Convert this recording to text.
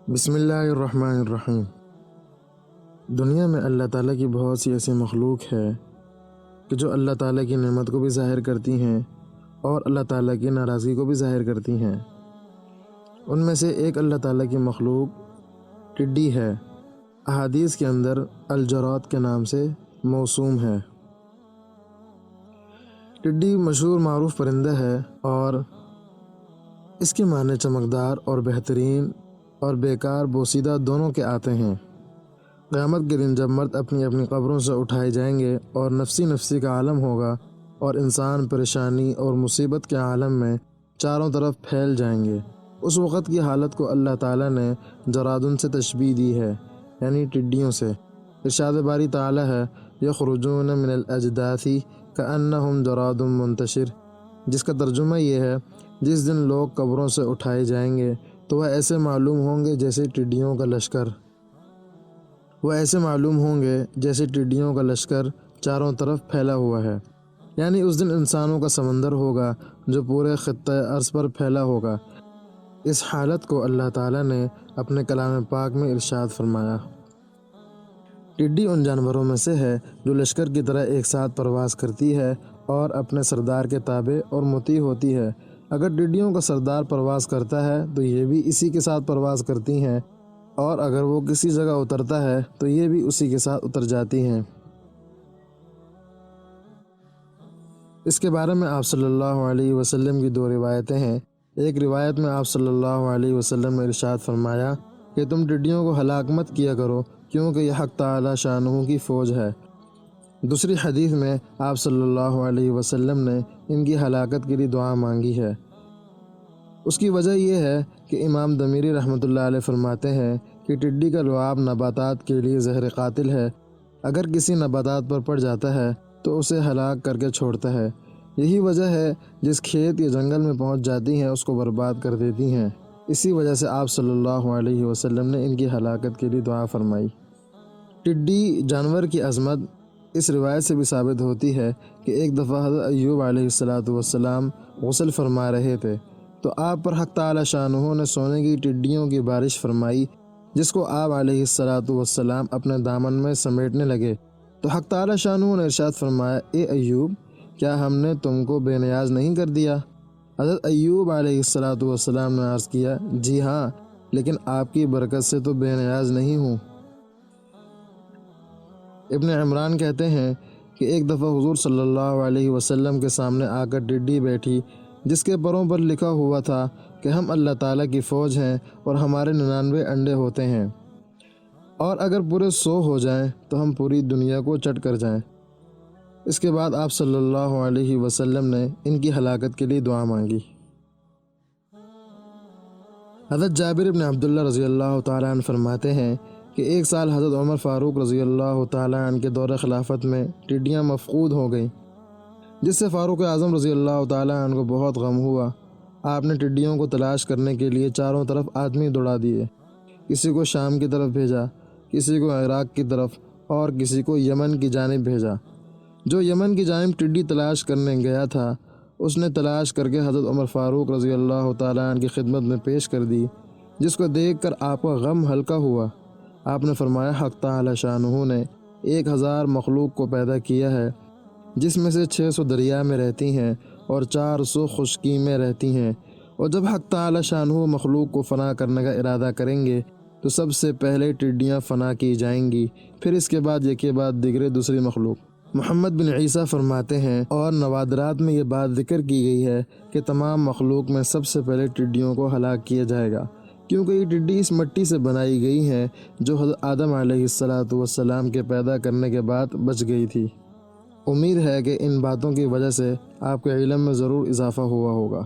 بسم اللہ الرحمن الرحیم۔ دنیا میں اللہ تعالیٰ کی بہت سی ایسی مخلوق ہے کہ جو اللہ تعالیٰ کی نعمت کو بھی ظاہر کرتی ہیں اور اللہ تعالیٰ کی ناراضگی کو بھی ظاہر کرتی ہیں۔ ان میں سے ایک اللہ تعالیٰ کی مخلوق ٹڈی ہے۔ احادیث کے اندر الجراد کے نام سے موسوم ہے۔ ٹڈی مشہور معروف پرندہ ہے اور اس کے معنی چمکدار اور بہترین اور بیکار بوسیدہ دونوں کے آتے ہیں۔ قیامت کے دن جب مرد اپنی اپنی قبروں سے اٹھائے جائیں گے اور نفسی نفسی کا عالم ہوگا اور انسان پریشانی اور مصیبت کے عالم میں چاروں طرف پھیل جائیں گے، اس وقت کی حالت کو اللہ تعالیٰ نے جرادن سے تشبیہ دی ہے، یعنی ٹڈیوں سے۔ ارشاد باری تعالیٰ ہے یخرجون من الاجداث کأنہم جراد منتشر، جس کا ترجمہ یہ ہے جس دن لوگ قبروں سے اٹھائے جائیں گے تو وہ ایسے معلوم ہوں گے جیسے ٹڈیوں کا لشکر چاروں طرف پھیلا ہوا ہے۔ یعنی اس دن انسانوں کا سمندر ہوگا جو پورے خطہ ارض پر پھیلا ہوگا۔ اس حالت کو اللہ تعالیٰ نے اپنے کلام پاک میں ارشاد فرمایا۔ ٹڈی ان جانوروں میں سے ہے جو لشکر کی طرح ایک ساتھ پرواز کرتی ہے اور اپنے سردار کے تابع اور مطیع ہوتی ہے۔ اگر ٹڈیوں کا سردار پرواز کرتا ہے تو یہ بھی اسی کے ساتھ پرواز کرتی ہیں، اور اگر وہ کسی جگہ اترتا ہے تو یہ بھی اسی کے ساتھ اتر جاتی ہیں۔ اس کے بارے میں آپ صلی اللہ علیہ وسلم کی دو روایتیں ہیں۔ ایک روایت میں آپ صلی اللہ علیہ وسلم نے ارشاد فرمایا کہ تم ٹڈیوں کو ہلاک مت کیا کرو کیونکہ یہ حق تعالی شانہ کی فوج ہے۔ دوسری حدیث میں آپ صلی اللہ علیہ وسلم نے ان کی ہلاکت کے لیے دعا مانگی ہے۔ اس کی وجہ یہ ہے کہ امام دمیری رحمۃ اللہ علیہ فرماتے ہیں کہ ٹڈی کا لعاب نباتات کے لیے زہر قاتل ہے۔ اگر کسی نباتات پر پڑ جاتا ہے تو اسے ہلاک کر کے چھوڑتا ہے۔ یہی وجہ ہے جس کھیت یا جنگل میں پہنچ جاتی ہیں اس کو برباد کر دیتی ہیں۔ اسی وجہ سے آپ صلی اللہ علیہ وسلم نے ان کی ہلاکت کے لیے دعا فرمائی۔ ٹڈی جانور کی عظمت اس روایت سے بھی ثابت ہوتی ہے کہ ایک دفعہ حضرت ایوب علیہ السلام غسل فرما رہے تھے تو آپ پر حق تعالی شانہ نے سونے کی ٹڈیوں کی بارش فرمائی، جس کو آپ علیہ السلام اپنے دامن میں سمیٹنے لگے تو حق تعالی شانہ نے ارشاد فرمایا، اے ایوب، کیا ہم نے تم کو بے نیاز نہیں کر دیا؟ حضرت ایوب علیہ السلام نے عرض کیا، جی ہاں، لیکن آپ کی برکت سے تو بے نیاز نہیں ہوں۔ ابن عمران کہتے ہیں کہ ایک دفعہ حضور صلی اللہ علیہ وسلم کے سامنے آ کر ٹڈی بیٹھی جس کے پروں پر لکھا ہوا تھا کہ ہم اللہ تعالیٰ کی فوج ہیں اور ہمارے 99 انڈے ہوتے ہیں، اور اگر پورے 100 ہو جائیں تو ہم پوری دنیا کو چٹ کر جائیں۔ اس کے بعد آپ صلی اللہ علیہ وسلم نے ان کی ہلاکت کے لیے دعا مانگی۔ حضرت جابر بن عبداللہ رضی اللہ تعالیٰ عنہ فرماتے ہیں کہ ایک سال حضرت عمر فاروق رضی اللہ تعالیٰ عنہ کے دور خلافت میں ٹڈیاں مفقود ہو گئیں، جس سے فاروق اعظم رضی اللہ تعالیٰ عنہ کو بہت غم ہوا۔ آپ نے ٹڈیوں کو تلاش کرنے کے لیے چاروں طرف آدمی دوڑا دیے۔ کسی کو شام کی طرف بھیجا، کسی کو عراق کی طرف، اور کسی کو یمن کی جانب بھیجا۔ جو یمن کی جانب ٹڈی تلاش کرنے گیا تھا اس نے تلاش کر کے حضرت عمر فاروق رضی اللہ تعالیٰ عنہ کی خدمت میں پیش کر دی، جس کو دیکھ کر آپ کا غم ہلکا ہوا۔ آپ نے فرمایا، حق تعالی شانہ نے 1000 مخلوق کو پیدا کیا ہے، جس میں سے 600 دریا میں رہتی ہیں اور 400 خشکی میں رہتی ہیں، اور جب حق تعالی شانہ مخلوق کو فنا کرنے کا ارادہ کریں گے تو سب سے پہلے ٹڈیاں فنا کی جائیں گی، پھر اس کے بعد ایک کے بعد دیگرے دوسری مخلوق۔ محمد بن عیسیٰ فرماتے ہیں، اور نوادرات میں یہ بات ذکر کی گئی ہے کہ تمام مخلوق میں سب سے پہلے ٹڈیوں کو ہلاک کیا جائے گا، کیونکہ یہ ٹڈی اس مٹی سے بنائی گئی ہیں جو حضرت آدم علیہ السلام کے پیدا کرنے کے بعد بچ گئی تھی۔ امید ہے کہ ان باتوں کی وجہ سے آپ کے علم میں ضرور اضافہ ہوا ہوگا۔